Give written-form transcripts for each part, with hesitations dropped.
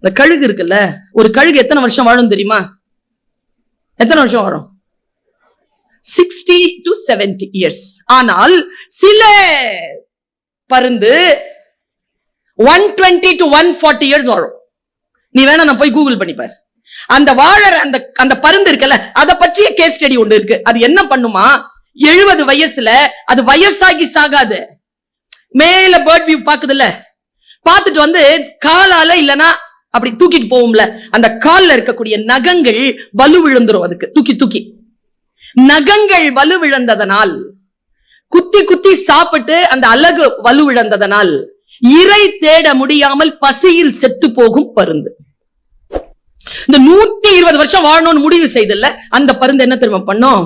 இந்த கழுகு இருக்குல்ல, ஒரு கழுகு எத்தனை வருஷம் வாழும் தெரியுமா? எத்தனை வருஷம் வாழும்? 60 to 70 years. ஆனால் சில பருந்து 120 to 140 years வாழும். நீ வேணா நான் போய் கூகுள் பண்ணிப்பார். அந்த வாழற அந்த பருந்து இருக்குல்ல, அதை பற்றிய கேஸ் ஸ்டடி ஒன்று இருக்கு. அது என்ன பண்ணுமா, 70 வயசுல அது வயசாகி சாகாது. மேல பேர்ட் வியூ பாக்குதுல்ல, பார்த்துட்டு வந்து காலால இல்லனா அப்படி தூக்கிட்டு போவோம்ல, அந்த கால்ல இருக்கக்கூடிய நகங்கள் வலு விழுந்துரும். அதுக்கு தூக்கி தூக்கி நகங்கள் வலு விழுந்ததனால், குத்தி குத்தி சாப்பிட்டு அந்த அலகு வலு விழுந்ததனால் இரை தேட முடியாமல் பசியில் செத்து போகும் பருந்து. இந்த 120 வருஷம் வாழணும்னு முடிவு செய்தல அந்த பருந்து என்ன தெரியுமா பண்ணும்,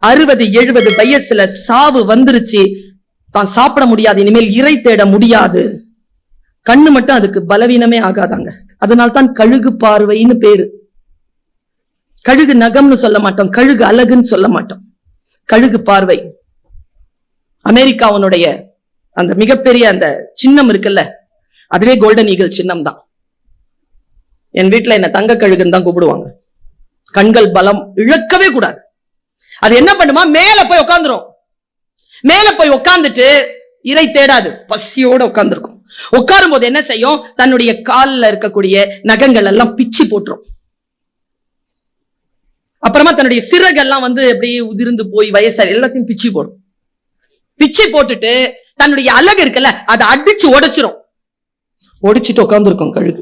60-70 வயசுல சாவு வந்துருச்சு, தான் சாப்பிட முடியாது, இனிமேல் இரை தேட முடியாது, கண்ணு மட்டும் அதுக்கு பலவீனமே ஆகாதாங்க. அதனால்தான் கழுகு பார்வைன்னு பேரு. கழுகு நகம்னு சொல்ல மாட்டோம், கழுகு அழகுன்னு சொல்ல மாட்டோம், கழுகு பார்வை. அமெரிக்காவுடைய அந்த மிகப்பெரிய அந்த சின்னம் இருக்குல்ல, அதுவே கோல்டன் ஈகிள் சின்னம் தான். என் வீட்டுல என்ன தங்க கழுகுன்னு தான் கூப்பிடுவாங்க. கண்கள் பலம் இழக்கவே கூடாது. அது என்ன பண்ணுமா, மேல போய் உட்காந்துரும். மேல போய் உட்கார்ந்துட்டு இரை தேடாது, பசியோட உட்கார்ந்துருக்கும். உட்காரும் போது என்ன செய்யும், தன்னுடைய காலில் இருக்கக்கூடிய நகங்கள் எல்லாம் பிச்சு போட்டுரும். அப்புறமா தன்னுடைய சிறகெல்லாம் வந்து அப்படியே உதிர்ந்து போய் வயசாரி எல்லாத்தையும் பிச்சு போடும். பிச்சு போட்டுட்டு தன்னுடைய அழகு இருக்குல்ல, அதை அடிச்சு உடைச்சிரும். உடைச்சிட்டு உட்கார்ந்துருக்கும் கழுகு.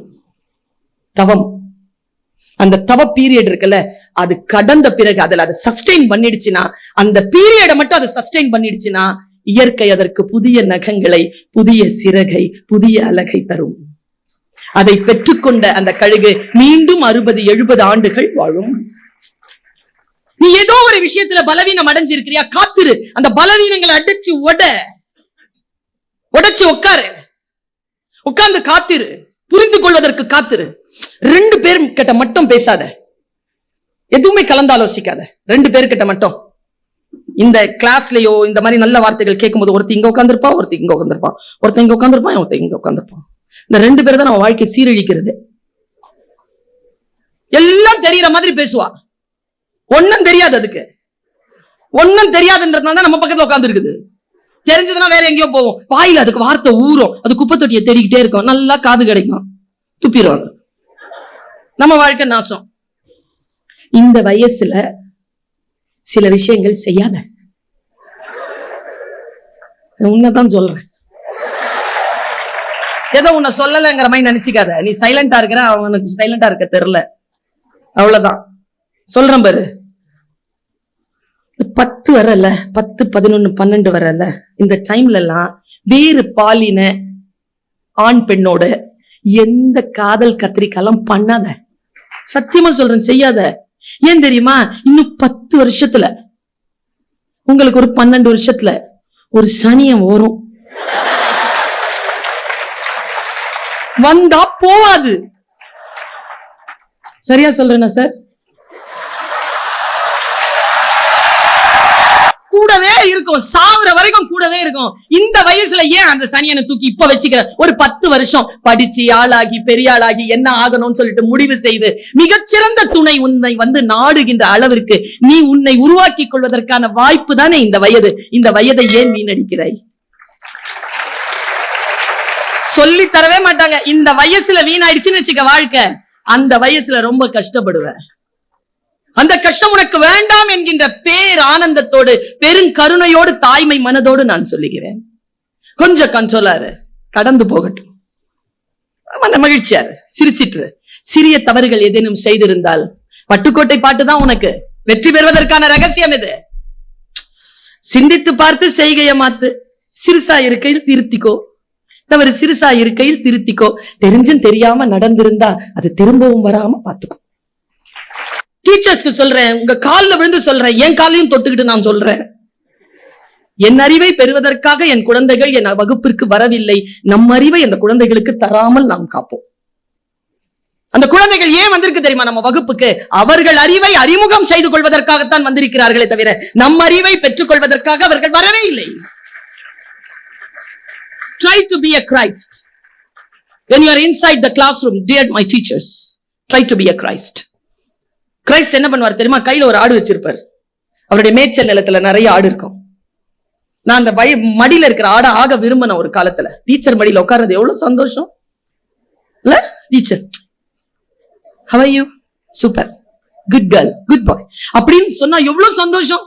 தவம், அந்த தவ பீரியட் இருக்குல்ல, அது கடந்த பிறகு அதுல அதை சஸ்டெயின் பண்ணிடுச்சுன்னா, அந்த பீரியடை மட்டும் அது சஸ்டெயின் பண்ணிடுச்சுன்னா, இயற்கை அதற்கு புதிய நகங்களை, புதிய சிறகை, புதிய அழகை தரும். அதை பெற்றுக்கொண்ட அந்த கழுகு மீண்டும் 60-70 ஆண்டுகள் வாழும். நீ ஏதோ ஒரு விஷயத்துல பலவீனம் அடைஞ்சிருக்கிறியா, காத்திரு. அந்த பலவீனங்களை அடிச்சு உடைச்சு உட்காரு, உட்கார்ந்து காத்திரு, புரிந்து கொள்வதற்கு காத்திரு. 2 பேர் கிட்ட மட்டும் பேசாத, எதுவுமே கலந்தாலோசிக்காத. 2 பேர்கிட்ட மட்டும். இந்த கிளாஸ்லயோ இந்த மாதிரி நல்ல வார்த்தைகள் கேட்கும் போது ஒருத்தர் இங்க உட்காந்துருப்பான், ஒருத்தர் இங்க உட்காந்துருப்பான், ஒருத்தர் இங்க உட்காந்துருப்பான், ஒருத்தர் இங்க உட்காந்துருப்பான். இந்த 2 பேர் தான் நம்ம வாழ்க்கை சீரழிக்கிறது. எல்லாம் தெரியற மாதிரி பேசுவா, ஒன்னும் தெரியாது. அதுக்கு ஒன்னும் தெரியாதுன்றதுனால தான் நம்ம பக்கத்துல உட்கார்ந்து இருக்குது. தெரிஞ்சதுன்னா வேற எங்கேயோ போவோம், வாயில அதுக்கு வார்த்தை ஊறும், அது குப்பை தொட்டியை தேடிக்கிட்டே இருக்கும், நல்லா காது கிடைக்கும், துப்பிடுவாங்க. நம்ம வாழ்க்கை நாசம். இந்த வயசுல சில விஷயங்கள் செய்யாத. உன்னதான் சொல்றேன், ஏதோ உன்னை சொல்லலைங்கிற மாதிரி நினைச்சுக்காத. நீ சைலண்டா இருக்கிற, அவனுக்கு சைலண்டா இருக்க தெரியல, அவ்வளவுதான். சொல்றேன் பாரு, 10 வரல, 10, 11, 12 வரல, இந்த டைம்ல எல்லாம் வேறு பாலின ஆண் பெண்ணோட எந்த காதல் கத்திரிக்காலம் பண்ணாத. சத்தியமா சொல்றேன், செய்யாத. ஏன் தெரியுமா, இன்னும் 10 வருஷத்துல உங்களுக்கு ஒரு 12 வருஷத்துல ஒரு சனியம் வரும், வந்தா போவாது. சரியா சொல்றேனா சார்? கூடவே இருக்கும், சாவுற வரைக்கும் கூடவே இருக்கும். இந்த வயசுல ஏன் அந்த சனியனை தூக்கி இப்ப வச்சுக்கிற? ஒரு 10 வருஷம் படிச்சு ஆளாகி பெரிய ஆளாகி என்ன ஆகணும்னு சொல்லிட்டு முடிவு செய்து மிகச்சிறந்த துணை உன்னை வந்து நாடுகின்ற அளவிற்கு நீ உன்னை உருவாக்கி கொள்வதற்கான வாய்ப்பு தானே இந்த வயது. இந்த வயதை ஏன் வீணடிக்கிறாய்? சொல்லி தரவே மாட்டாங்க. இந்த வயசுல வீணாயிடுச்சுன்னு வச்சுக்க வாழ்க்கை, அந்த வயசுல ரொம்ப கஷ்டப்படுவ. அந்த கஷ்டம் உனக்கு வேண்டாம் என்கின்ற பேர் ஆனந்தத்தோடு பெருங்கருணையோடு தாய்மை மனதோடு நான் சொல்லுகிறேன், கொஞ்சம் கண்ட்ரோலாரு, கடந்து போகட்டும், மகிழ்ச்சியாரு, சிரிச்சிட்டு. சிறிய தவறுகள் ஏதேனும் செய்திருந்தால் பட்டுக்கோட்டை பாட்டு தான் உனக்கு வெற்றி பெறுவதற்கான ரகசியம். இது சிந்தித்து பார்த்து செய்கைய மாத்து. சிறுசா இருக்கையில் திருத்திக்கோ, தவறு சிறுசா இருக்கையில் திருத்திக்கோ. தெரிஞ்சும் தெரியாம நடந்திருந்தா அது திரும்பவும் வராம பாத்துக்கோ. டீச்சர்ஸ்க்கு சொல்றேன், உங்க காலில் விழுந்து சொல்றேன், என் காலையும் தொட்டுக்கிட்டு நான் சொல்றேன், என் அறிவை பெறுவதற்காக என் குழந்தைகள் என் வகுப்பிற்கு வரவில்லை. நம் அறிவை அந்த குழந்தைகளுக்கு தராமல் நாம் காப்போம். அந்த குழந்தைகள் ஏன் வந்திருக்கு தெரியுமா நம்ம வகுப்புக்கு? அவர்கள் அறிவை அறிமுகம் செய்து கொள்வதற்காகத்தான் வந்திருக்கிறார்களே தவிர நம் அறிவை பெற்றுக் கொள்வதற்காக அவர்கள் வரவே இல்லை. Try to be a Christ. When you are inside the classroom, dear my teachers, try to be a Christ. Christ என்ன பண்ணுவார் தெரியுமா? கையில ஒரு ஆடு வச்சிருப்பார். அவருடைய மேய்ச்சல் நிலத்துல நிறைய ஆடு இருக்கும். நான் அந்த மடியில இருக்கிற ஆடை ஆக விரும்பின ஒரு காலத்துல. டீச்சர் மடியில உட்கார்றது எவ்வளவு சந்தோஷம் இல்ல? Teacher, how are you? Super, good girl, good boy அப்படின்னு சொன்னா எவ்வளவு சந்தோஷம்.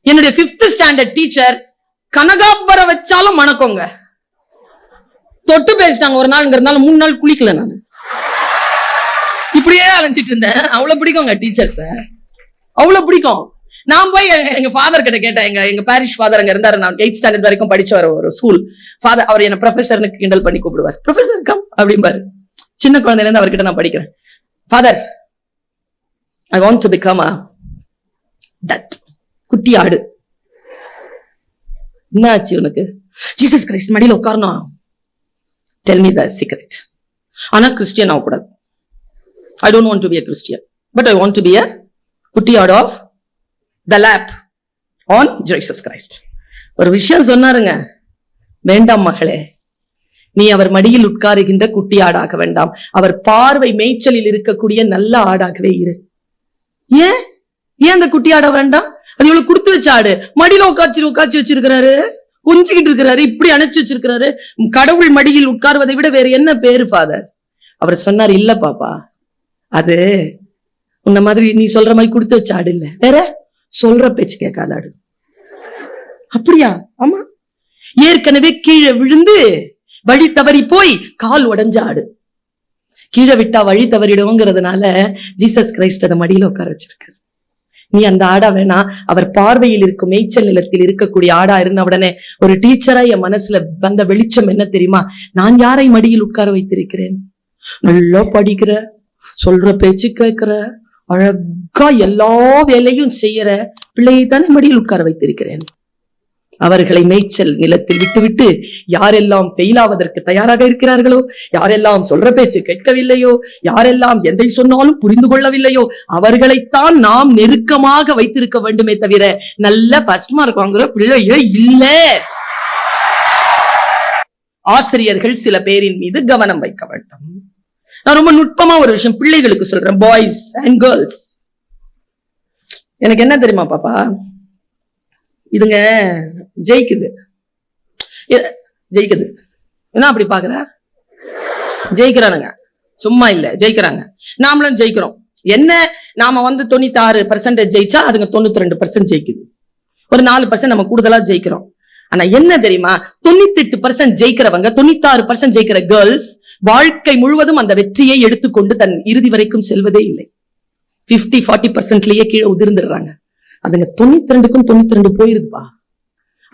என்னுடைய 5th ஸ்டாண்டர்ட் டீச்சர் கனகாம்பர வச்சாலும் மணக்கோங்க. தொட்டு பேசிட்டாங்க ஒரு நாள்ங்கிறதுனால 3 நாள் குளிக்கல. நான் இப்படியே அலைஞ்சிட்டு இருந்தேன். அவ்வளவு பிடிக்குங்க டீச்சர்ஸ், அவ்வளவு பிடிக்கும். நான் போய் எங்க ஃபாதர் கிட்ட கேட்டேன். எங்க பாரிஷ் ஃபாதர் அங்க இருந்தாரு. நான் 8th ஸ்டாண்டர்ட் வரைக்கும் படிச்சவர் ஒரு ஸ்கூல் ஃபாதர். அவர் என்ன ப்ரொஃபசர்னு கிண்டல் பண்ணி கூப்பிடுவார். ப்ரொஃபசர் கம் அப்படிம்பாரு. சின்ன குழந்தையில இருந்து அவர்கிட்ட நான் படிக்கிறேன். Father, I want to become that குட்டி ஆடு. என்ன ஆச்சு உனக்கு? ஜீசஸ் கிரைஸ்ட் மடியில உட்காரணும். Tell me the secret. ஆனா கிறிஸ்டியன் ஆகக்கூடாது. I don't want to be a Christian, but I want to be a குட்டி ஆடு of the lap on Jesus Christ. ஒரு விஷயம் சொன்னாருங்க. வேண்டாம் மகளே, நீ அவர் மடியில் உட்காருகின்ற குட்டி ஆடாக வேண்டாம், அவர் பார்வை மேய்ச்சலில் இருக்கக்கூடிய நல்ல ஆடாகவே இரு. ஏன் அந்த குட்டி ஆட வேண்டாம்? அது இவ்வளவு கொடுத்து வச்ச ஆடு. மடியில உட்காச்சி வச்சிருக்கிறாரு, கொஞ்சிக்கிட்டு இருக்கிறாரு, இப்படி அணைச்சு வச்சிருக்கிறாரு. கடவுள் மடியில் உட்கார்வதை விட வேற என்ன பேரு ஃபாதர்? அவர் சொன்னார், இல்ல பாப்பா, அது உன்ன மாதிரி நீ சொல்ற மாதிரி கொடுத்து வச்ச ஆடு இல்ல, வேற சொல்ற பேச்சு கேட்காத ஆடு. அப்படியா? ஆமா, ஏற்கனவே கீழே விழுந்து வழி தவறி போய் கால் உடைஞ்ச ஆடு. கீழே விட்டா வழி தவறிடுவோங்கிறதுனால ஜீசஸ் கிரைஸ்ட் அதை மடியில உட்கார வச்சிருக்காரு. நீ அந்த ஆடா வேணா, அவர் பார்வையில் இருக்கும் மேய்ச்சல் நிலத்தில் இருக்கக்கூடிய ஆடா இருந்த உடனே ஒரு டீச்சரா என் மனசுல வந்த வெளிச்சம் என்ன தெரியுமா? நான் யாரை மடியில் உட்கார வைத்திருக்கிறேன்? நல்லா படிக்கிற, சொல்ற பேச்சு கேட்கிற, அழகா எல்லா வேலையும் செய்யற பிள்ளையை தானே மடியில் உட்கார வைத்திருக்கிறேன். அவர்களை மேய்ச்சல் நிலத்தில் விட்டுவிட்டு யாரெல்லாம் ஃபெயிலாவதற்கு தயாராக இருக்கிறார்களோ, யாரெல்லாம் சொல்ற பேச்சு கேட்கவில்லையோ, யாரெல்லாம் எதை சொன்னாலும் புரிந்து கொள்ளவில்லையோ, அவர்களைத்தான் நாம் நெருக்கமாக வைத்திருக்க வேண்டுமே தவிர நல்ல ஃபர்ஸ்ட் மார்க் வாங்குற பிள்ளையோ இல்ல. ஆசிரியர்கள் சில பேரின் மீது கவனம் வைக்க வேண்டும். நான் ரொம்ப நுட்பமா ஒரு விஷயம் பிள்ளைகளுக்கு சொல்றேன், பாய்ஸ் அண்ட் கேர்ள்ஸ். எனக்கு என்ன தெரியுமா பாப்பா, இதுங்க ஜெயிக்குது என்ன அப்படி பாக்குற? ஜெயிக்கிறானுங்க, சும்மா இல்ல, ஜெயிக்கிறாங்க. நாமளும் ஜெயிக்கிறோம். என்ன, நாம 96% ஜெயிச்சா அதுங்க 92% ஜெயிக்குது. ஒரு 4% நம்ம கூடுதலா ஜெயிக்கிறோம். ஆனா என்ன தெரியுமா, 98% ஜெயிக்கிறவங்க, 96% ஜெயிக்கிற கேர்ள்ஸ் வாழ்க்கை முழுவதும் அந்த வெற்றியை எடுத்துக்கொண்டு தன் இறுதி வரைக்கும் செல்வதே இல்லை. 50-40%லயே கீழே உதிர்ந்துடுறாங்க. அதுங்க 92க்கும் 92 போயிருதுப்பா.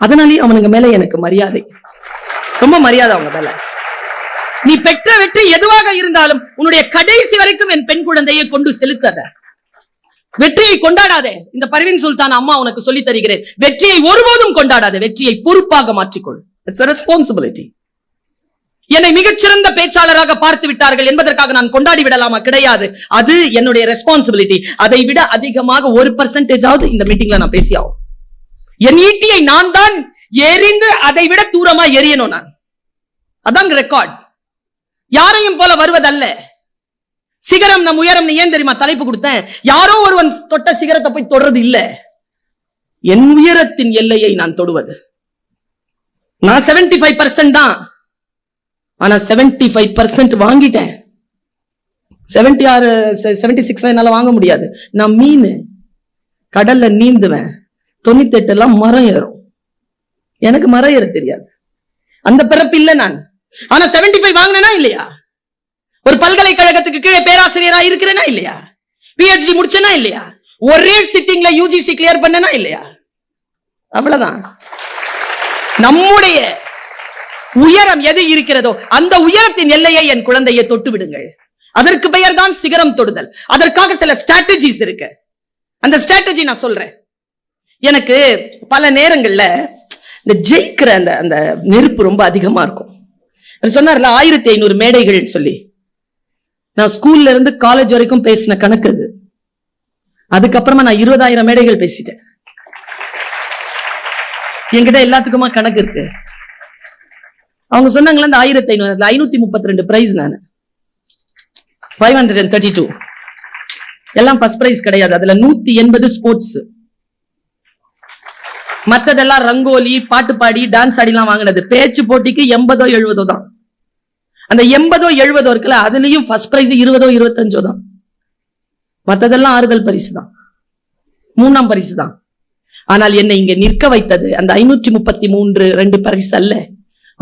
அதனாலேயே அவனுங்க மேல எனக்கு மரியாதை, ரொம்ப மரியாதை அவங்க மேல. நீ பெற்ற வெற்றி எதுவாக இருந்தாலும் உன்னுடைய கடைசி வரைக்கும் என் பெண் குழந்தையை கொண்டு செலுத்தாத. வெற்றியை கொண்டாடாதே. இந்த பர்வீன் சுல்தான் அம்மா உனக்கு சொல்லி தருகிறேன், வெற்றியை ஒருபோதும் கொண்டாடாதே, வெற்றியை பொறுப்பாக மாற்றிக்கொள். It's a responsibility. என்னை மிகச்சிறந்த பேச்சாளராக பார்த்து விட்டார்கள் என்பதற்காக நான் கொண்டாடி விடலாமா? கிடையாது. அது என்னுடைய ரெஸ்பான்சிபிலிட்டி. அதை விட அதிகமாக 1% இந்த மீட்டிங்ல நான் பேசியாகும். என் ஈட்டியை நான் தான் எரிந்து அதை விட தூரமா எரியணும். நான் அதான் ரெக்கார்ட். யாரையும் போல வருவதல்ல. சிகரம் நம் உயரம். ஏன் தெரியுமா தலைப்பு கொடுத்தேன்? யாரோ ஒருவன் தொட்ட சிகரத்தை போய் தொடர்றது இல்ல, என் உயரத்தின் எல்லையை நான் தொடுவது. நான் 75% தான், ஆனா 75% வாங்கிட்டேன். 76 என்னால வாங்க முடியாது. நான் மீன் கடல்ல நீந்துவேன். 98 எல்லாம் மரம் ஏறும். எனக்கு மரம் ஏற தெரியாது, அந்த பிறப்பு இல்ல நான். ஆனா 75 வாங்கினா இல்லையா? ஒரு பல்கலைக்கழகத்துக்கு கீழே பேராசிரியரா இருக்கிறேனா இல்லையா? PhD முடிச்சனா இல்லையா? ஒரே சிட்டிங்ல UGC கிளியர் பண்ணனா இல்லையா? அவ்வளவுதான். நம்முடைய உயரம் எது இருக்கிறதோ அந்த உயரத்தின் எல்லையை என் குழந்தையை தொட்டு விடுங்கள். அதற்கு பெயர் தான் சிகரம் தொடுதல். அதற்காக சில ஸ்ட்ராட்டஜிஸ் இருக்கு. அந்த ஸ்ட்ராட்டஜி நான் சொல்றேன். எனக்கு பல நேரங்கள்ல இந்த ஜெயிக்கிற அந்த நெருப்பு ரொம்ப அதிகமா இருக்கும். சொன்னார்ல 1500 மேடைகள் சொல்லி, நான் ஸ்கூல்ல இருந்து காலேஜ் வரைக்கும் பேசின கணக்கு அது. அதுக்கப்புறமா நான் 20,000 மேடைகள் பேசிட்டேன். என்கிட்ட எல்லாத்துக்குமா கணக்கு இருக்கு. அவங்க சொன்னாங்களா இந்த 1500 532 பிரைஸ், நானு 532 எல்லாம் ஃபர்ஸ்ட் பிரைஸ் கிடையாது. அதுல 180 ஸ்போர்ட்ஸ், மத்ததெல்லாம் ரங்கோலி, பாட்டு பாடி, டான்ஸ் ஆடிலாம் வாங்கினது. பேச்சு போட்டிக்கு 80 70 தான். அந்த 80 70 இருக்குல்ல, அதுலயும் ஃபர்ஸ்ட் பிரைஸ் 20 25 தான். மத்ததெல்லாம் ஆறுதல் பரிசு தான், 3ஆம் பரிசு தான். ஆனால் என்னை இங்க நிற்க வைத்தது அந்த 533 2 பரிசு அல்ல,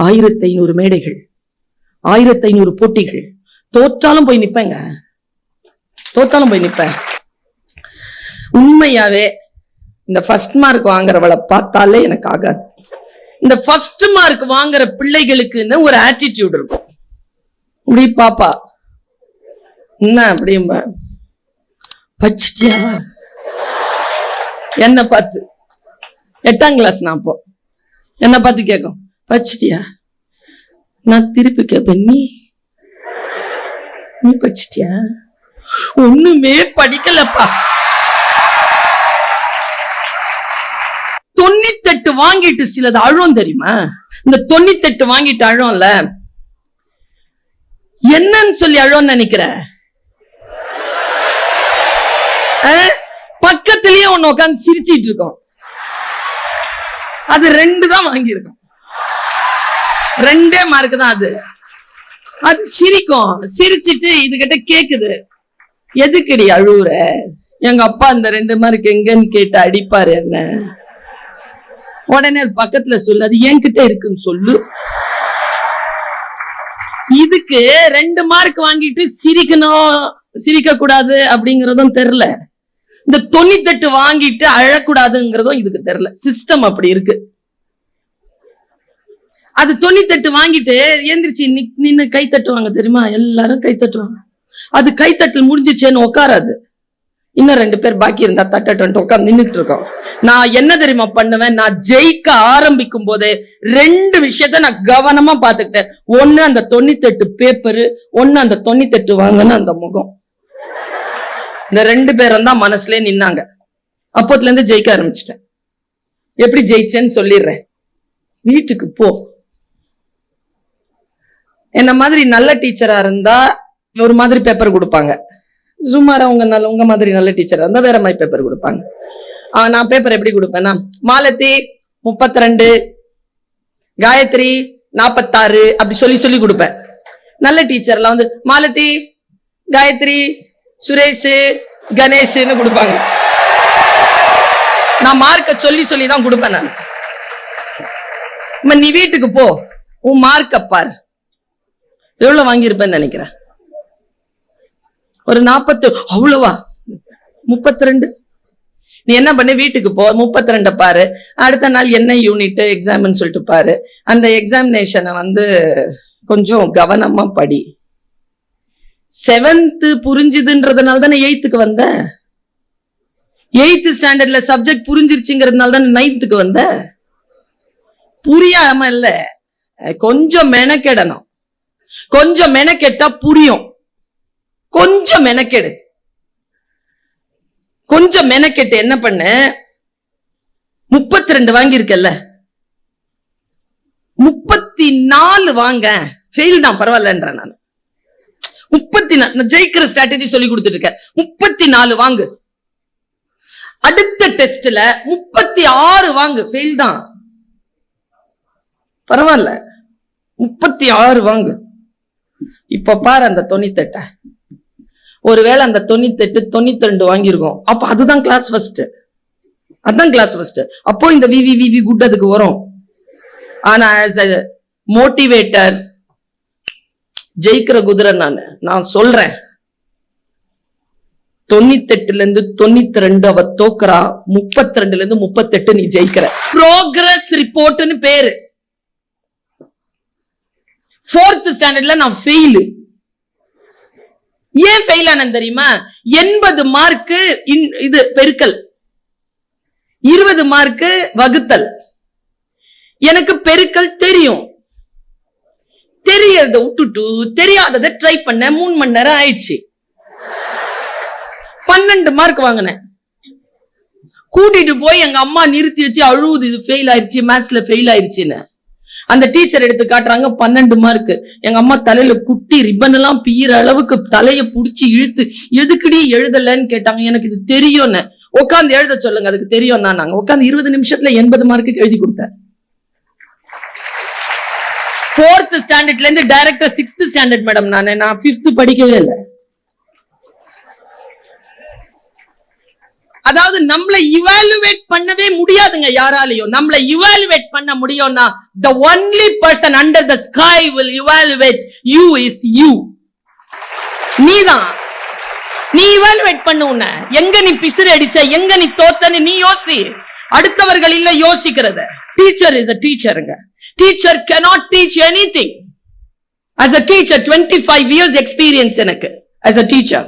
1500 மேடைகள், 1500 போட்டிகள். தோற்றாலும் போய் நிப்பேங்க, தோத்தாலும் போய் நிப்பேன். உண்மையாவே இந்த ஃபர்ஸ்ட் மார்க் வாங்குறவளை பார்த்தாலே எனக்கு ஆகாது. இந்த ஃபர்ஸ்ட் மார்க் வாங்குற பிள்ளைகளுக்குன்னு ஒரு ஆட்டிடியூட் இருக்கும். இப்படி பாப்பா என்ன அப்படிம்ப பச்சிட்டியா என்ன பார்த்து, 8ஆம் கிளாஸ் நான் அப்போ, என்ன பார்த்து கேட்கும் பச்சிட்டியா. நான் திருப்பி கேட்பேன், நீ படிச்சிட்டியா? ஒண்ணுமே படிக்கலப்பா. 98 வாங்கிட்டு சிலது அழும் தெரியுமா? இந்த 98 வாங்கிட்டு அழும்ல, என்னன்னு சொல்லி அழும் நினைக்கிற? பக்கத்திலேயே ஒண்ணு உட்காந்து சிரிச்சிட்டு இருக்கோம். அது 2 தான் வாங்கியிருக்கோம், 2 மார்க் தான். அது சிரிக்கும். சிரிச்சிட்டு இதுகிட்ட கேக்குது, எதுக்குடி அழுவுற? எங்க அப்பா அந்த 2 மார்க் எங்கன்னு கேட்டு அடிப்பாரு என்ன. உடனே அது பக்கத்துல சொல்லு, அது என்கிட்ட இருக்குன்னு சொல்லு. இதுக்கு 2 மார்க் வாங்கிட்டு சிரிக்கணும் சிரிக்க கூடாது அப்படிங்கறதும் தெரியல, இந்த 98 வாங்கிட்டு அழக்கூடாதுங்கிறதும் இதுக்கு தெரியல. சிஸ்டம் அப்படி இருக்கு. அது 98 வாங்கிட்டு எந்திரிச்சு நின்னு கை தட்டுவாங்க தெரியுமா? எல்லாரும் கை தட்டுவாங்க. அது கைத்தட்டல் முடிஞ்சிச்சேன்னு உட்காராது. இன்னும் 2 பேர் பாக்கி இருந்தா தட்டட்டு உட்காந்து நின்றுட்டு இருக்கோம். நான் என்ன தெரியுமா பண்ணுவேன்? நான் ஜெயிக்க ஆரம்பிக்கும் போதே 2 விஷயத்த நான் கவனமா பாத்துக்கிட்டேன். ஒண்ணு அந்த 98 பேப்பரு, ஒண்ணு அந்த 98 வாங்கின அந்த முகம். இந்த 2 பேரும் தான் மனசுல நின்னாங்க. அப்போத்துல இருந்து ஜெயிக்க ஆரம்பிச்சிட்டேன். எப்படி ஜெயிச்சேன்னு சொல்லிடுறேன். வீட்டுக்கு போ. என்ன மாதிரி நல்ல டீச்சரா இருந்தா ஒரு மாதிரி பேப்பர் கொடுப்பாங்க. சுமாரா உங்க மாதிரி நல்ல டீச்சரா இருந்தா வேற மாதிரி பேப்பர் கொடுப்பாங்க. நான் பேப்பர் எப்படி கொடுப்பேன்னா, மாலதி 32, காயத்ரி 46 அப்படி சொல்லி சொல்லி கொடுப்பேன். நல்ல டீச்சர்லாம் வந்து மாலதி, காயத்ரி, சுரேஷ், கணேஷ்னு கொடுப்பாங்க. நான் மார்க்க சொல்லி சொல்லி தான் கொடுப்பேன். நான் நீ வீட்டுக்கு போ, உன் மார்க்க பார், எவ்வளவு வாங்கியிருப்பேன்னு நினைக்கிறேன். ஒரு 40, அவ்வளவா 32. நீ என்ன பண்ணு, வீட்டுக்கு போ, 32 பாரு. அடுத்த நாள் என்ன யூனிட் எக்ஸாம்னு சொல்லிட்டு பாரு. அந்த எக்ஸாமினேஷனை வந்து கொஞ்சம் கவனமா படி. 7th புரிஞ்சுதுன்றதுனால தானே 8th வந்த. 8th ஸ்டாண்டர்ட்ல சப்ஜெக்ட் புரிஞ்சிருச்சுங்கிறதுனால தானே 9th வந்த. புரியாம இல்ல, கொஞ்சம் மெனக்கெடணும். கொஞ்சம் மெனக்கெட்டா புரியும். கொஞ்சம் மெனக்கெடு. கொஞ்சம் மெனக்கெட்டு என்ன பண்ண, 32 வாங்கியிருக்கல, 34 வாங்க. ஃபெயில் தான் பரவாயில்லன்ற நான். 34 நான் ஜெயிக்கிற ஸ்ட்ராட்டஜி சொல்லி கொடுத்துட்டு இருக்கேன். 34 வாங்கு. அடுத்த டெஸ்ட்ல 36 வாங்கு. ஃபெயில் தான் பரவாயில்ல, 36 வாங்கு. இப்ப பாரு அந்த 98. ஒருவேளை அந்த 98 92 வாங்கியிருக்கோம். அப்ப அதுதான் கிளாஸ் ஃபர்ஸ்ட். அதான் கிளாஸ் ஃபர்ஸ்ட். அப்போ இந்த விவி குட் அதுக்கு வரும். ஆனா மோட்டிவேட்டர் ஜெயிக்கிற குதிரை நான் சொல்றேன். 98ல இருந்து 92 அவ தோக்குறா, 32ல இருந்து 38 நீ ஜெயிக்கிற. ப்ரோக்ரஸ் ரிப்போர்ட்னு பேரு. 4th ஸ்டாண்டர்ட்ல நான் ஃபெயில். ஏன் ஃபெயில் ஆனேன்னு தெரியுமா? 80 மார்க்கு இது பெருக்கல், 20 மார்க்கு வகுத்தல். எனக்கு பெருக்கல் தெரியும். தெரியறத விட்டுட்டு தெரியாததை ட்ரை பண்ண 3 மணி நேரம் ஆயிடுச்சு. 12 மார்க் வாங்கினேன். கூட்டிட்டு போய் எங்க அம்மா நிறுத்தி வச்சு அழுவுது, இது ஃபெயில் ஆயிடுச்சு, மேத்ஸ்ல ஃபெயில் ஆயிடுச்சுன்னு. அந்த டீச்சர் எடுத்து காட்டுறாங்க 12 மார்க். எங்க அம்மா தலையில குட்டி ரிப்பன் எல்லாம் பீற அளவுக்கு தலைய புடிச்சு இழுத்து எதுக்குடி எழுதலன்னு கேட்டாங்க. எனக்கு இது தெரியும்னு. உட்காந்து எழுத சொல்லுங்க, அதுக்கு தெரியும். நாங்க உட்காந்து 20 நிமிஷத்துல 80 மார்க்குக்கு எழுதி கொடுத்தேன். 4th ஸ்டாண்டர்ட்ல இருந்து டைரக்டா 6th ஸ்டாண்டர்ட் மேடம். நான் 5th படிக்கவே இல்லை. அதாவது நம்மளை இவாலுவேட் பண்ணவே முடியாதுங்க யாராலையும். நம்மளை இவாலுவேட் பண்ண முடியும்னா the only person under the sky will evaluate you is you. நீதான். நீ இவாலுவேட் பண்ண உன்ன. எங்க நீ பிசிறு அடிச்ச, எங்க நீ தோத்தன்னு நீ யோசி. அடுத்தவர்கள் இல்ல யோசிக்கிறது. டீச்சர் இஸ் a டீச்சருங்க. Teacher cannot teach anything. As a teacher 25 years experience எனக்கு as a teacher.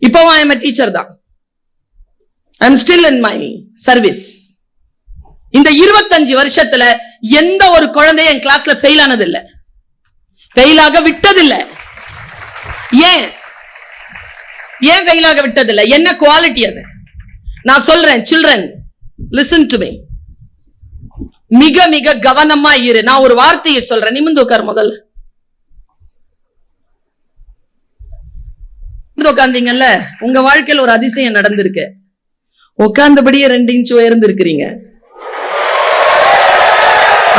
இப்போவும் I am a teacher தான். I am still in my service. இந்த 25 வருஷத்துல எந்த ஒரு குழந்தைய என் கிளாஸ்ல ஃபெயில் ஆனது இல்ல, ஃபெயில் ஆக விட்டதில்ல. ஏன் ஃபெயில் ஆக விட்டதில்ல? என்ன குவாலிட்டி அது? நான் சொல்றேன், children listen to me. மிக மிக கவனமா இரு. நான் ஒரு வார்த்தையை சொல்றேன், நிமிர்ந்து உட்கார். முதல்ல உட்கார்ந்தீங்கல்ல, உங்க வாழ்க்கையில் ஒரு அதிசயம் நடந்திருக்கு. உட்கார்ந்தபடியே 2 இன்ச் உயர்ந்து இருக்கிறீங்க.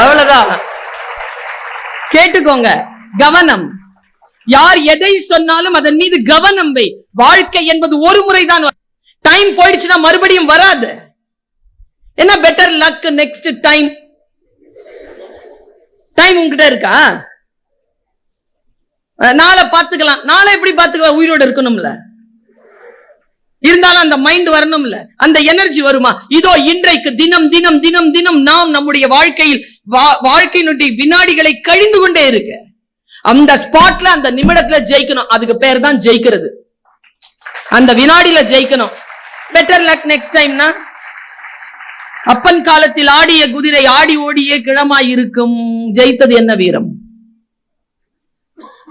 அவ்வளவுதான். கேட்டுக்கோங்க, கவனம். யார் எதை சொன்னாலும் அதன் மீது கவனம் வை. வாழ்க்கை என்பது ஒரு முறைதான். டைம் போயிடுச்சுன்னா மறுபடியும் வராது. என்ன better luck next time? Time உங்ககிட்ட இருக்கா? நாளை பார்த்துக்கலாம். நாளை எப்படி பார்த்துக்கலாம்? உயிரோடு இருக்கணும்ல, இருந்தாலும் அந்த மைண்ட் வரணும்ல, அந்த எனர்ஜி வருமா? இதோ இன்றைக்கு தினம் தினம் தினம் தினம் நாம் நம்முடைய வாழ்க்கையினுடைய வினாடிகளை கழிந்து கொண்டே இருக்கு. அந்த ஸ்பாட்ல அந்த நிமிடத்துல ஜெயிக்கணும். அதுக்கு பேர் தான் ஜெயிக்கிறது. அந்த வினாடியில ஜெயிக்கணும். பெட்டர் லக் நெக்ஸ்ட் டைம்னா, அப்பன் காலத்தில் ஆடிய குதிரை ஆடி ஓடியே கிழமாய் இருக்கும். ஜெயித்தது என்ன வீரம்?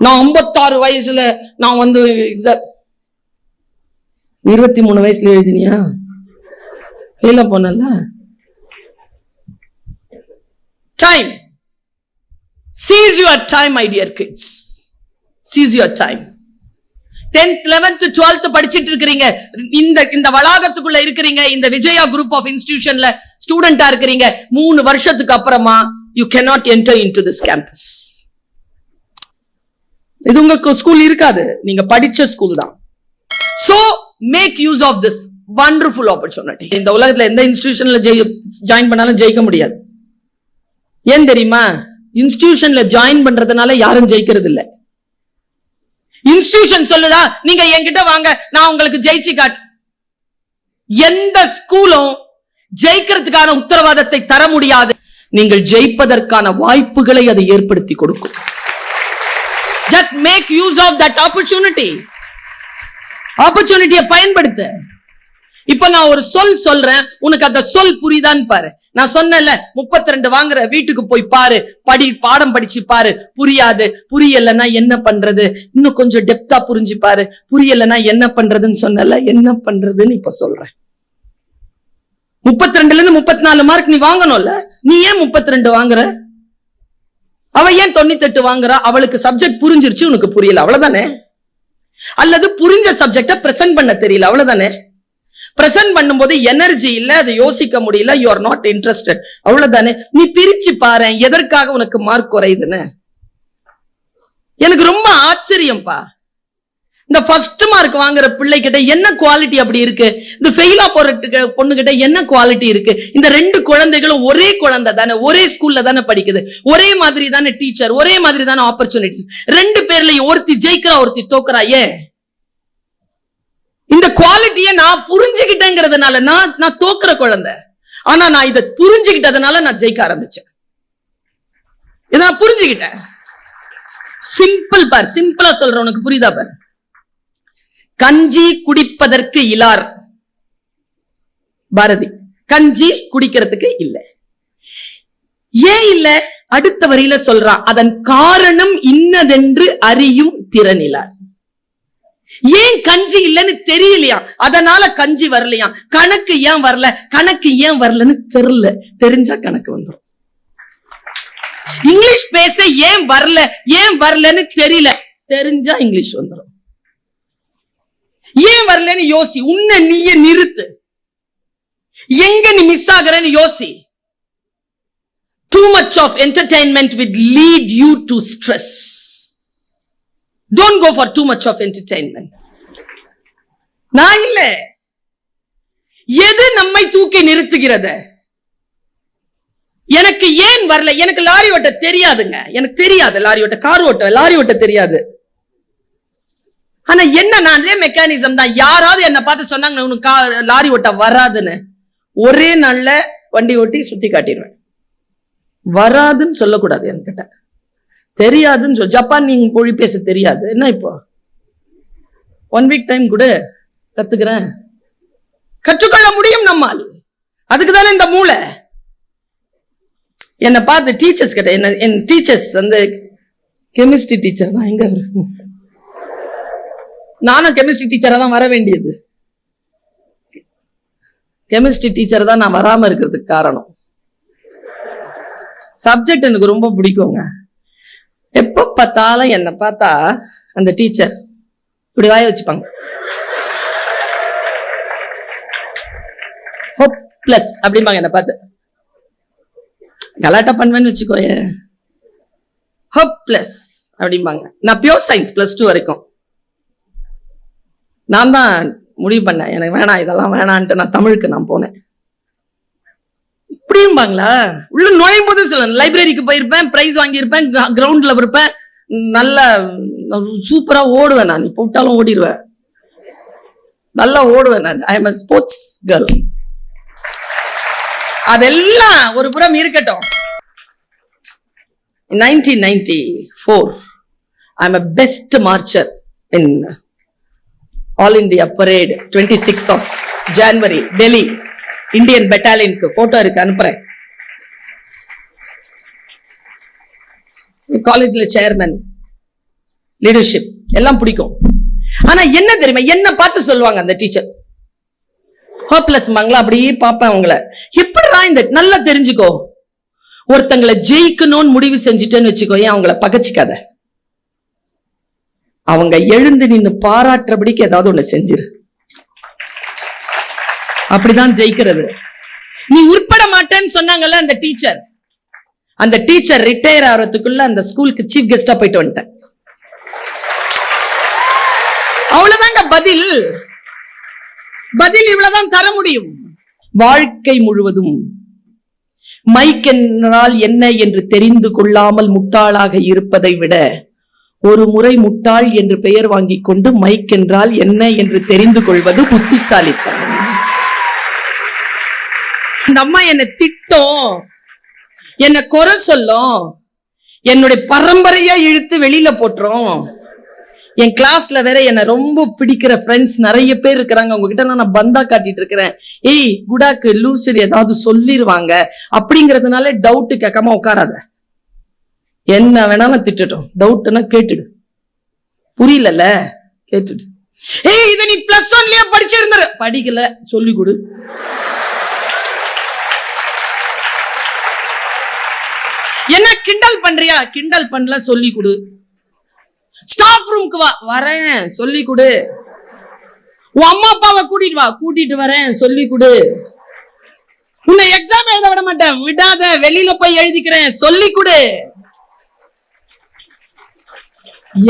நான் 56 வயசுல நான் 23 வயசுல எழுதினியா? ஃபெயிலா போனல. Time. Seize your time, my dear kids. Seize your time. 10th 11th 12th படிச்சிட்டு இருக்கீங்க. இந்த வளாகத்துக்குள்ள இருக்கீங்க. இந்த விஜயா குரூப் ஆஃப் இன்ஸ்டிடியூஷன்ல ஸ்டூடெண்டா இருக்கீங்க. 3 வருஷத்துக்கு அப்புறமா you cannot enter into this campus. இது உங்க ஸ்கூல் இருக்காது, நீங்க படிச்ச ஸ்கூல் தான். So make use of this wonderful opportunity. இந்த உலகத்துல எந்த இன்ஸ்டிடியூஷன்ல ஜாயின் பண்ணாலும் ஜெயிக்க முடியாது. ஏன் தெரியுமா? இன்ஸ்டிடியூஷன்ல ஜாயின் பண்றதுனால யாரும் ஜெயிக்கிறது இல்ல. இன்ஸ்டிடியூஷன் சொல்லுதா, நீங்க என்கிட்ட வாங்க, நான் உங்களுக்கு ஜெயிச்சு காட்டு. எந்த ஸ்கூலும் ஜெயிக்கிறதுக்கான உத்தரவாதத்தை தர முடியாது. நீங்கள் ஜெயிப்பதற்கான வாய்ப்புகளை அதை ஏற்படுத்தி கொடுக்கும். Just make use of that opportunity. ஆப்பர்ச்சுனிட்டியை பயன்படுத்த. இப்ப நான் ஒரு சொல்றேன், உனக்கு அந்த சொல் புரியுதான்னு பாரு. நான் சொன்னேன்ல 32 வாங்குற, வீட்டுக்கு போய் பாரு, பாடம் படிச்சு பாரு. புரியலன்னா என்ன பண்றது? இன்னும் கொஞ்சம் டெப்தா புரிஞ்சு பாரு. புரியலன்னா என்ன பண்றதுன்னு சொன்னல, என்ன பண்றதுன்னு இப்ப சொல்றேன். 32ல இருந்து 34 மார்க் நீ வாங்கணும்ல. நீ ஏன் 32 வாங்குற? அவ ஏன் 98 வாங்குறா? அவளுக்கு சப்ஜெக்ட் புரிஞ்சிருச்சு, உனக்கு புரியல, அவ்வளவுதானே. அல்லது புரிஞ்ச சப்ஜெக்ட பிரசன்ட் பண்ண தெரியல, அவ்வளவுதானே. பிரசன்ட் பண்ணும்போது எனர்ஜி இல்ல, அதை யோசிக்க முடியல, யூ ஆர் நாட் இன்ட்ரெஸ்டட், அவ்வளவுதானே. நீ பிரிச்சு பாரு எதற்காக உனக்கு மார்க் குறையுதுன்னு. எனக்கு ரொம்ப ஆச்சரியம்பா. இந்த ஃபர்ஸ்ட் மார்க் வாங்குற பிள்ளை கிட்ட என்ன குவாலிட்டி அப்படி இருக்கு? இந்த ஃபெயிலா போற பொண்ணு கிட்ட என்ன குவாலிட்டி இருக்கு? இந்த 2 குழந்தைகளும் ஒரே குழந்தை தானே, ஒரே ஸ்கூல்ல தானே படிக்குது, ஒரே மாதிரி தானே டீச்சர், ஒரே மாதிரி தானே ஆப்பர்ச்சுனிட்டிஸ். 2 பேர்லயும் ஒருத்தி ஜெயிக்கிறா, ஒருத்தி தோக்குறா. ஏன்? இந்த குவாலிட்டியை நான் புரிஞ்சுக்கிட்டேங்கிறதுனால. நான் தோக்குற குழந்தை, ஆனா நான் இதை புரிஞ்சுக்கிட்டதுனால நான் ஜெயிக்க ஆரம்பிச்சேன். இதை நான் புரிஞ்சுக்கிட்டேன். சிம்பிள் பார், சிம்பிளா சொல்றேன், உனக்கு புரியுதா பார். கஞ்சி குடிப்பதற்கு இலார், பாரதி. கஞ்சி குடிக்கிறதுக்கு இல்ல. ஏன் இல்ல? அடுத்த வரியில சொல்றான், அதன் காரணம் இன்னதென்று அறியும் திறனிலார். ஏன் கஞ்சி இல்லன்னு தெரியலையா, அதனால கஞ்சி வரலையா. கணக்கு ஏன் வரல, கணக்கு ஏன் வரலன்னு தெரியல. தெரிஞ்சா கணக்கு வந்துடும். இங்கிலீஷ் பேச ஏன் வரலன்னு தெரியல, தெரிஞ்சா இங்கிலீஷ் வந்துடும். ஏன் வரலன்னு யோசி, உன்னை நீயே நிறுத்து. எங்க நீ மிஸ் ஆகுறன்னு யோசி. Too much of entertainment will lead you to stress. Don't go for too much of entertainment. நான் இல்ல, எது நம்மை தூக்கி நிறுத்துகிறது? எனக்கு ஏன் வரல? எனக்கு லாரி ஓட்ட தெரியாதுங்க, எனக்கு தெரியாது லாரி ஓட்ட, கார் ஓட்ட, லாரி ஓட்ட தெரியாது. ஆனா என்ன, நான் அதே மெக்கானிசம் தான். யாராவது என்ன பார்த்து சொன்னாங்க உனக்கு லாரி ஓட்ட வராதுன்னு, ஒரே நாள்ல வண்டி ஓட்டி சுத்தி காட்டிடுவேன். வராதுன்னு சொல்லக்கூடாது, என்கிட்ட தெரியாதுன்னு சொல்ல. ஜப்பான் நீங்க மொழி பேச தெரியாது, என்ன இப்போ 1 வீக் டைம் கூட கத்துக்கிறேன், கற்றுக்கொள்ள முடியும் நம்மால். அதுக்குதானே இந்த மூளை. என்னை பார்த்து டீச்சர்ஸ் கிட்ட, என் டீச்சர்ஸ் அந்த கெமிஸ்ட்ரி டீச்சர் தான், எங்க நானும் கெமிஸ்ட்ரி டீச்சரா தான் வர வேண்டியது. கெமிஸ்ட்ரி டீச்சர் தான் நான் வராம இருக்கிறதுக்கு காரணம். சப்ஜெக்ட் எனக்கு ரொம்ப பிடிக்குங்க. எப்ப பார்த்தாலும் என்ன பார்த்தா அந்த டீச்சர் இப்படி வாய வச்சுப்பாங்க. ஹோப்லெஸ் அப்படிம்பாங்க என்ன பார்த்து. கலாட்டா பண்ணுவேன்னு வச்சுக்கோயே, ஹோப்லெஸ் அப்படிம்பாங்க. நான் பியூர் சயின்ஸ் +2 வரைக்கும். நான் தான் முடிவு பண்ணேன், எனக்கு வேணாம், இதெல்லாம் வேணான்ட்டு நான் தமிழுக்கு நான் போனேன். இப்படியும்பாங்களா? உள்ள நுழையும் போது சொல்ல, லைப்ரரிக்கு போயிருப்பேன், பிரைஸ் வாங்கியிருப்பேன், கிரவுண்ட்ல இருப்பேன், நல்லா சூப்பரா ஓடுவேன். நான் இப்போ விட்டாலும் ஓடிடுவேன், நல்லா ஓடுவேன். நான் I am a sports girl. அதெல்லாம் ஒரு புறம் இருக்கட்டும். 1994 I am a best marcher in All India Parade 26th of January Delhi Indian Battalion. Photo இருக்கு, அனுப்புறேன். காலேஜ்ல சேர்மன், லீடர்ஷிப் எல்லாம் பிடிக்கும். ஆனா என்ன தெரியுமா, என்ன பார்த்து சொல்லுவாங்க அந்த டீச்சர், ஹோப்லெஸ் மங்களா. அப்படியே பார்ப்பேன் உங்களை, எப்படிடா இந்த, நல்லா தெரிஞ்சுக்கோ, ஒருத்தங்களை ஜெயிக்கணும்னு முடிவு செஞ்சுட்டேன்னு வச்சுக்கோ, ஏன் அவங்கள பகச்சிக்காத. அவங்க எழுந்து நின்னு பாராட்டுறபடிக்கு ஏதாவது ஒண்ணு செஞ்சிரு, அப்படிதான் ஜெயிக்கிறது. நீ உட்பட மாட்டேன்னு சொன்னாங்கல்ல அந்த டீச்சர், அந்த டீச்சர் ரிட்டையர் ஆகிறதுக்குள்ள அந்த ஸ்கூலுக்கு சீஃப் கெஸ்டா போயிட்டு வந்துட்டேன். அவ்வளவுதாங்க பதில். பதில் இவ்வளவுதான் தர முடியும். வாழ்க்கை முழுவதும் மைக் என்றால் என்ன என்று தெரிந்து கொள்ளாமல் முட்டாளாக இருப்பதை விட, ஒரு முறை முட்டாள் என்று பெயர் வாங்கிக் கொண்டு மைக் என்றால் என்ன என்று தெரிந்து கொள்வது புத்திசாலித்தனம். இந்த அம்மா என்ன திட்டும், என்ன குறை சொல்லும், என்னுடைய பரம்பரையா இழுத்து வெளியில போட்டுரும். என் கிளாஸ்ல வேற என்ன ரொம்ப பிடிக்கிற ஃப்ரெண்ட்ஸ் நிறைய பேர் இருக்கிறாங்க. உங்ககிட்ட நான் பந்தா காட்டிட்டு இருக்கிறேன், ஏய் குடாக்கு லூசரி ஏதாவது சொல்லிருவாங்க அப்படிங்கறதுனால டவுட் கேட்காம உட்காராத. என்ன வேணாலும் திட்டட்டும், டவுட்னா கேட்டுடு, புரியல கேட்டுடு. ஏய் இத நீ +1லயே படிச்சிருந்த, படிக்கல சொல்லி கொடு. என்ன கிண்டல் பண்றியா, கிண்டல் பண்ணல சொல்லி கொடு. ஸ்டாஃப் ரூமுக்கு வா, வரேன் சொல்லி கொடு. உன் அம்மா அப்பாவை கூட்டிட்டு வா, கூட்டிட்டு வரேன் சொல்லி கொடு. உன்னை எக்ஸாம் எழுத விட மாட்டேன், விடாத, வெளியில போய் எழுதிக்கிறேன் சொல்லி கொடு.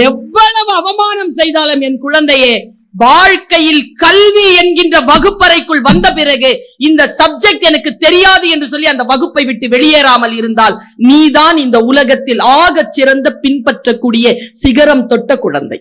எவ்வளவு அவமானம் செய்தாலும் என் குழந்தையே, வாழ்க்கையில் கல்வி என்கின்ற வகுப்பறைக்குள் வந்த பிறகு இந்த சப்ஜெக்ட் எனக்கு தெரியாது என்று சொல்லி அந்த வகுப்பை விட்டு வெளியேறாமல் இருந்தால் நீதான் இந்த உலகத்தில் ஆகச் சிறந்த பின்பற்றக்கூடிய சிகரம் தொட்ட குழந்தை.